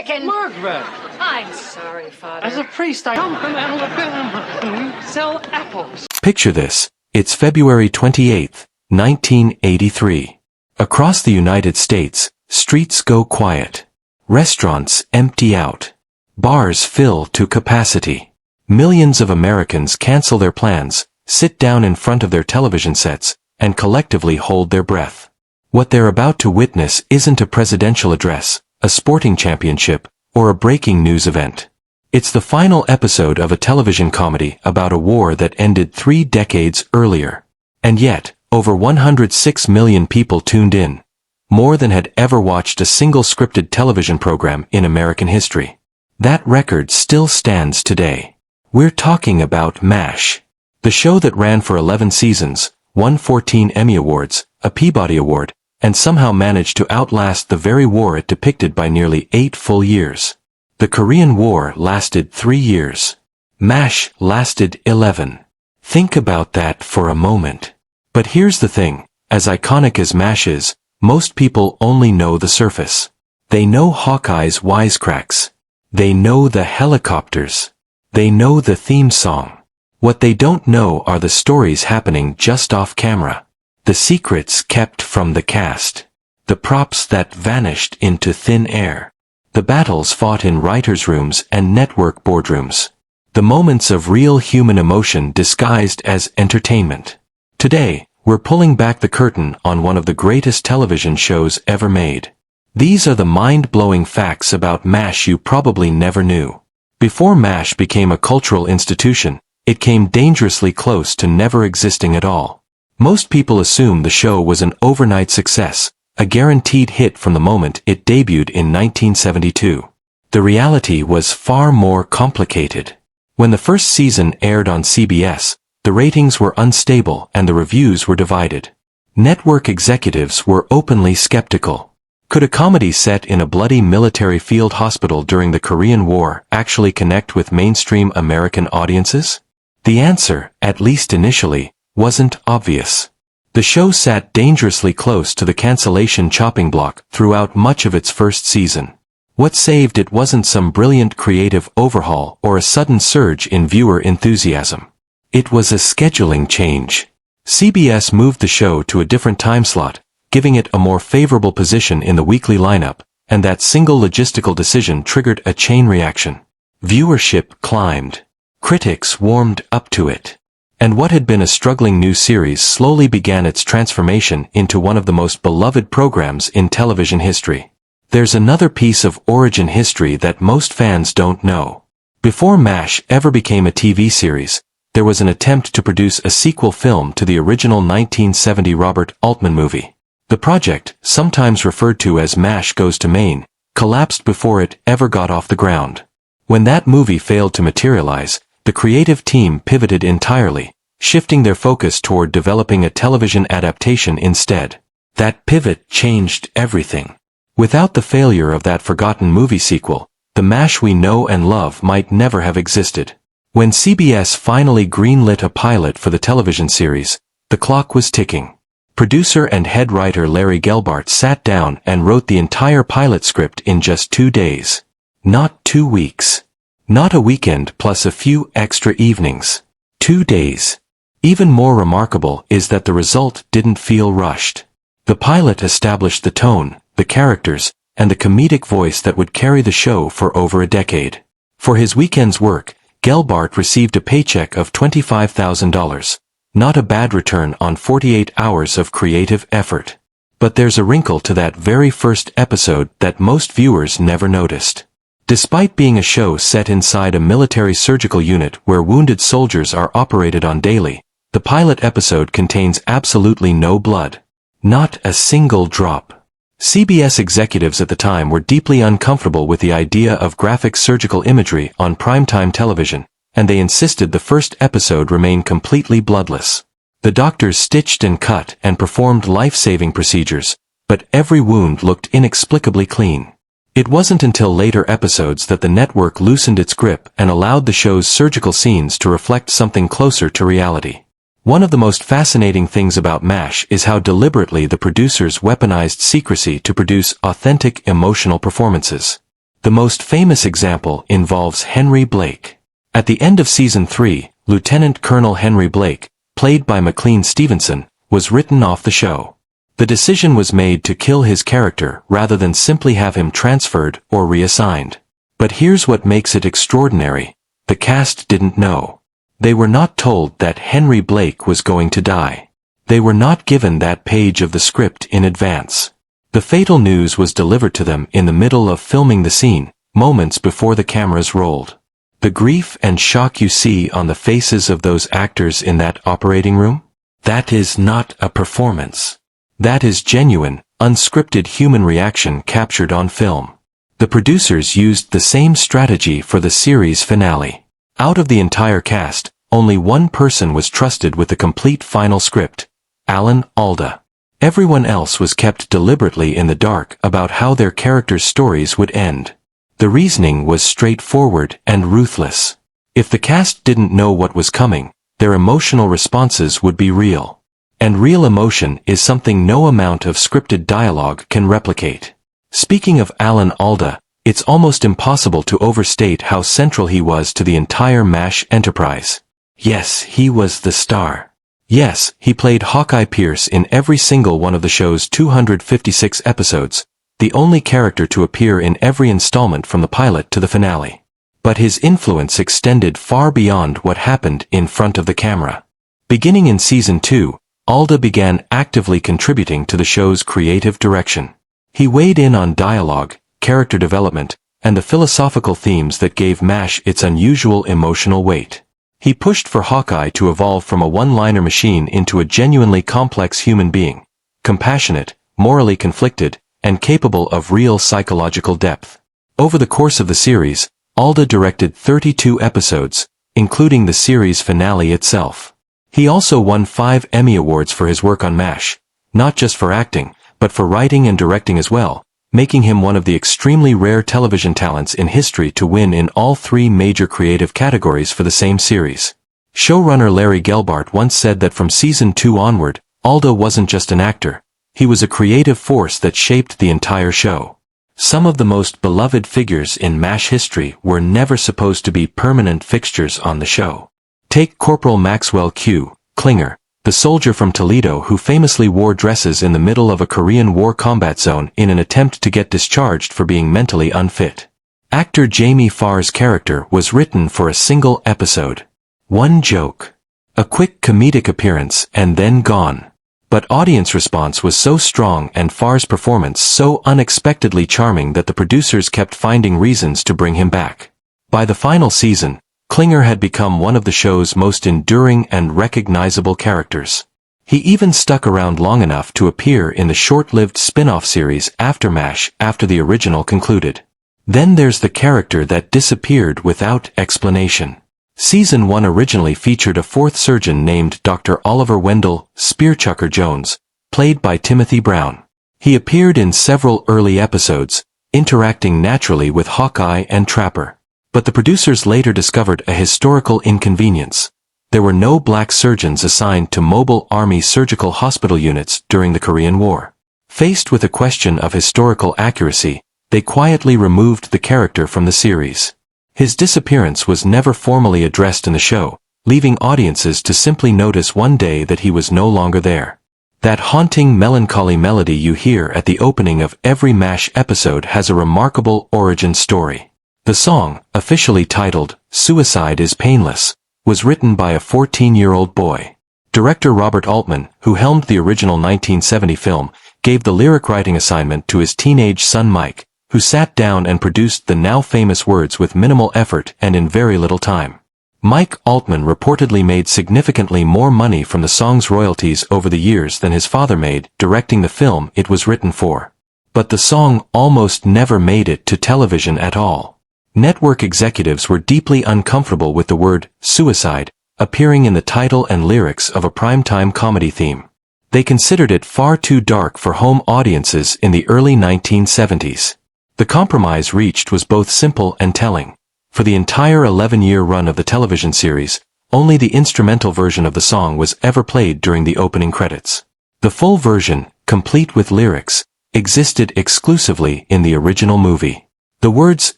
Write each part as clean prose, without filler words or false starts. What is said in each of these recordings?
chicken. Margaret! I'm sorry, Father. As a priest, I come from Alabama. Sell apples. Picture this. It's February 28th, 1983. Across the United States, streets go quiet. Restaurants empty out. Bars fill to capacity. Millions of Americans cancel their plans, sit down in front of their television sets, and collectively hold their breath. What they're about to witness isn't a presidential address, a sporting championship, or a breaking news event. It's the final episode of a television comedy about a war that ended 3 decades earlier. And yet, over 106 million people tuned in, more than had ever watched a single scripted television program in American history. That record still stands today. We're talking about MASH, the show that ran for 11 seasons, won 14 Emmy Awards, a Peabody Award, and somehow managed to outlast the very war it depicted by nearly 8 full years. The Korean War lasted 3 years. MASH lasted 11. Think about that for a moment. But here's the thing, as iconic as MASH is, most people only know the surface. They know Hawkeye's wisecracks. They know the helicopters. They know the theme song. What they don't know are the stories happening just off camera. The secrets kept from the cast. The props that vanished into thin air. The battles fought in writers' rooms and network boardrooms. The moments of real human emotion disguised as entertainment. Today, we're pulling back the curtain on one of the greatest television shows ever made. These are the mind-blowing facts about MASH you probably never knew. Before MASH became a cultural institution, it came dangerously close to never existing at all. Most people assume the show was an overnight success, a guaranteed hit from the moment it debuted in 1972. The reality was far more complicated. When the first season aired on CBS, the ratings were unstable and the reviews were divided. Network executives were openly skeptical. Could a comedy set in a bloody military field hospital during the Korean War actually connect with mainstream American audiences? The answer, at least initially, wasn't obvious. The show sat dangerously close to the cancellation chopping block throughout much of its first season. What saved it wasn't some brilliant creative overhaul or a sudden surge in viewer enthusiasm. It was a scheduling change. CBS moved the show to a different time slot, giving it a more favorable position in the weekly lineup, and that single logistical decision triggered a chain reaction. Viewership climbed. Critics warmed up to it. And what had been a struggling new series slowly began its transformation into one of the most beloved programs in television history. There's another piece of origin history that most fans don't know. Before MASH ever became a TV series, there was an attempt to produce a sequel film to the original 1970 Robert Altman movie. The project, sometimes referred to as MASH Goes to Maine, collapsed before it ever got off the ground. When that movie failed to materialize, the creative team pivoted entirely, shifting their focus toward developing a television adaptation instead. That pivot changed everything. Without the failure of that forgotten movie sequel, the MASH we know and love might never have existed. When CBS finally greenlit a pilot for the television series, the clock was ticking. Producer and head writer Larry Gelbart sat down and wrote the entire pilot script in just 2 days. Not 2 weeks. Not a weekend plus a few extra evenings. 2 days. Even more remarkable is that the result didn't feel rushed. The pilot established the tone, the characters, and the comedic voice that would carry the show for over a decade. For his weekend's work, Gelbart received a paycheck of $25,000. Not a bad return on 48 hours of creative effort. But there's a wrinkle to that very first episode that most viewers never noticed. Despite being a show set inside a military surgical unit where wounded soldiers are operated on daily, the pilot episode contains absolutely no blood. Not a single drop. CBS executives at the time were deeply uncomfortable with the idea of graphic surgical imagery on primetime television, and they insisted the first episode remain completely bloodless. The doctors stitched and cut and performed life-saving procedures, but every wound looked inexplicably clean. It wasn't until later episodes that the network loosened its grip and allowed the show's surgical scenes to reflect something closer to reality. One of the most fascinating things about MASH is how deliberately the producers weaponized secrecy to produce authentic emotional performances. The most famous example involves Henry Blake. At the end of Season 3, Lieutenant Colonel Henry Blake, played by McLean Stevenson, was written off the show. The decision was made to kill his character rather than simply have him transferred or reassigned. But here's what makes it extraordinary. The cast didn't know. They were not told that Henry Blake was going to die. They were not given that page of the script in advance. The fatal news was delivered to them in the middle of filming the scene, moments before the cameras rolled. The grief and shock you see on the faces of those actors in that operating room? That is not a performance. That is genuine, unscripted human reaction captured on film. The producers used the same strategy for the series finale. Out of the entire cast, only one person was trusted with the complete final script, Alan Alda. Everyone else was kept deliberately in the dark about how their characters' stories would end. The reasoning was straightforward and ruthless. If the cast didn't know what was coming, their emotional responses would be real. And real emotion is something no amount of scripted dialogue can replicate. Speaking of Alan Alda, it's almost impossible to overstate how central he was to the entire MASH enterprise. Yes, he was the star. Yes, he played Hawkeye Pierce in every single one of the show's 256 episodes, the only character to appear in every installment from the pilot to the finale. But his influence extended far beyond what happened in front of the camera. Beginning in Season 2, Alda began actively contributing to the show's creative direction. He weighed in on dialogue, character development, and the philosophical themes that gave MASH its unusual emotional weight. He pushed for Hawkeye to evolve from a one-liner machine into a genuinely complex human being, compassionate, morally conflicted, and capable of real psychological depth. Over the course of the series, Alda directed 32 episodes, including the series finale itself. He also won 5 Emmy Awards for his work on MASH, not just for acting, but for writing and directing as well, making him one of the extremely rare television talents in history to win in all 3 major creative categories for the same series. Showrunner Larry Gelbart once said that from Season 2 onward, Alda wasn't just an actor, he was a creative force that shaped the entire show. Some of the most beloved figures in MASH history were never supposed to be permanent fixtures on the show. Take Corporal Maxwell Q. Klinger, the soldier from Toledo who famously wore dresses in the middle of a Korean War combat zone in an attempt to get discharged for being mentally unfit. Actor Jamie Farr's character was written for a single episode. One joke. A quick comedic appearance and then gone. But audience response was so strong and Farr's performance so unexpectedly charming that the producers kept finding reasons to bring him back. By the final season, Klinger had become one of the show's most enduring and recognizable characters. He even stuck around long enough to appear in the short-lived spin-off series Aftermash after the original concluded. Then there's the character that disappeared without explanation. Season 1 originally featured a 4th surgeon named Dr. Oliver Wendell Spearchucker Jones, played by Timothy Brown. He appeared in several early episodes, interacting naturally with Hawkeye and Trapper. But the producers later discovered a historical inconvenience. There were no black surgeons assigned to mobile army surgical hospital units during the Korean War. Faced with a question of historical accuracy, they quietly removed the character from the series. His disappearance was never formally addressed in the show, leaving audiences to simply notice one day that he was no longer there. That haunting melancholy melody you hear at the opening of every MASH episode has a remarkable origin story. The song, officially titled, "Suicide is Painless," was written by a 14-year-old boy. Director Robert Altman, who helmed the original 1970 film, gave the lyric writing assignment to his teenage son Mike, who sat down and produced the now famous words with minimal effort and in very little time. Mike Altman reportedly made significantly more money from the song's royalties over the years than his father made directing the film it was written for. But the song almost never made it to television at all. Network executives were deeply uncomfortable with the word suicide appearing in the title and lyrics of a primetime comedy theme. They considered it far too dark for home audiences in the early 1970s. The compromise reached was both simple and telling. For the entire 11-year run of the television series, only the instrumental version of the song was ever played during the opening credits. The full version, complete with lyrics, existed exclusively in the original movie. The words,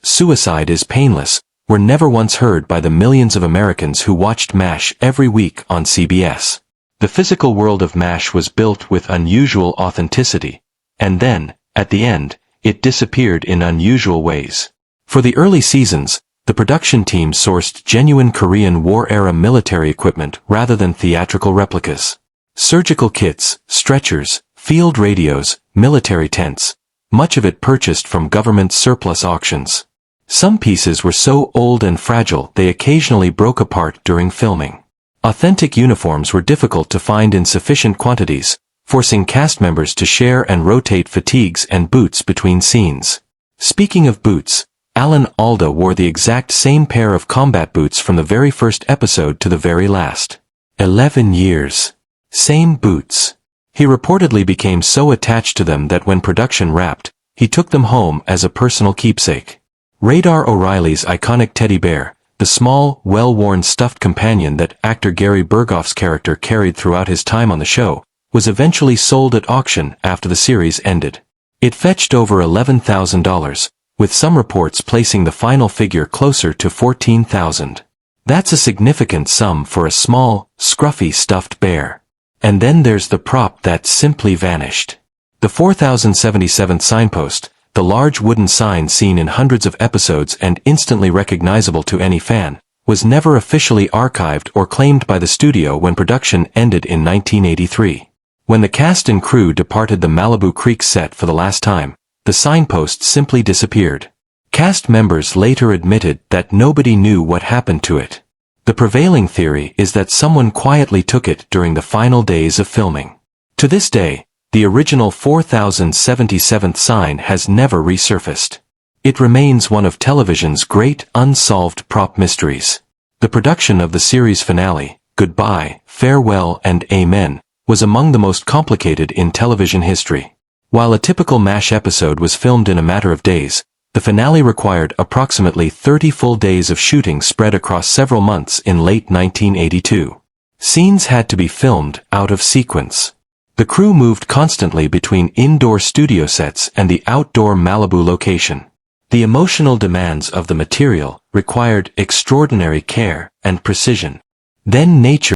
"suicide is painless," were never once heard by the millions of Americans who watched MASH every week on CBS. The physical world of MASH was built with unusual authenticity, and then, at the end, it disappeared in unusual ways. For the early seasons, the production team sourced genuine Korean War-era military equipment rather than theatrical replicas. Surgical kits, stretchers, field radios, military tents, much of it purchased from government surplus auctions. Some pieces were so old and fragile they occasionally broke apart during filming. Authentic uniforms were difficult to find in sufficient quantities, forcing cast members to share and rotate fatigues and boots between scenes. Speaking of boots, Alan Alda wore the exact same pair of combat boots from the very first episode to the very last. 11 years. Same boots. He reportedly became so attached to them that when production wrapped, he took them home as a personal keepsake. Radar O'Reilly's iconic teddy bear, the small, well-worn stuffed companion that actor Gary Berghoff's character carried throughout his time on the show, was eventually sold at auction after the series ended. It fetched over $11,000, with some reports placing the final figure closer to $14,000. That's a significant sum for a small, scruffy stuffed bear. And then there's the prop that simply vanished. The 4077th signpost, the large wooden sign seen in hundreds of episodes and instantly recognizable to any fan, was never officially archived or claimed by the studio when production ended in 1983. When the cast and crew departed the Malibu Creek set for the last time, the signpost simply disappeared. Cast members later admitted that nobody knew what happened to it. The prevailing theory is that someone quietly took it during the final days of filming. To this day, the original 4077th sign has never resurfaced. It remains one of television's great unsolved prop mysteries. The production of the series finale, Goodbye, Farewell and Amen, was among the most complicated in television history. While a typical MASH episode was filmed in a matter of days, the finale required approximately 30 full days of shooting spread across several months in late 1982. Scenes had to be filmed out of sequence. The crew moved constantly between indoor studio sets and the outdoor Malibu location. The emotional demands of the material required extraordinary care and precision. Then nature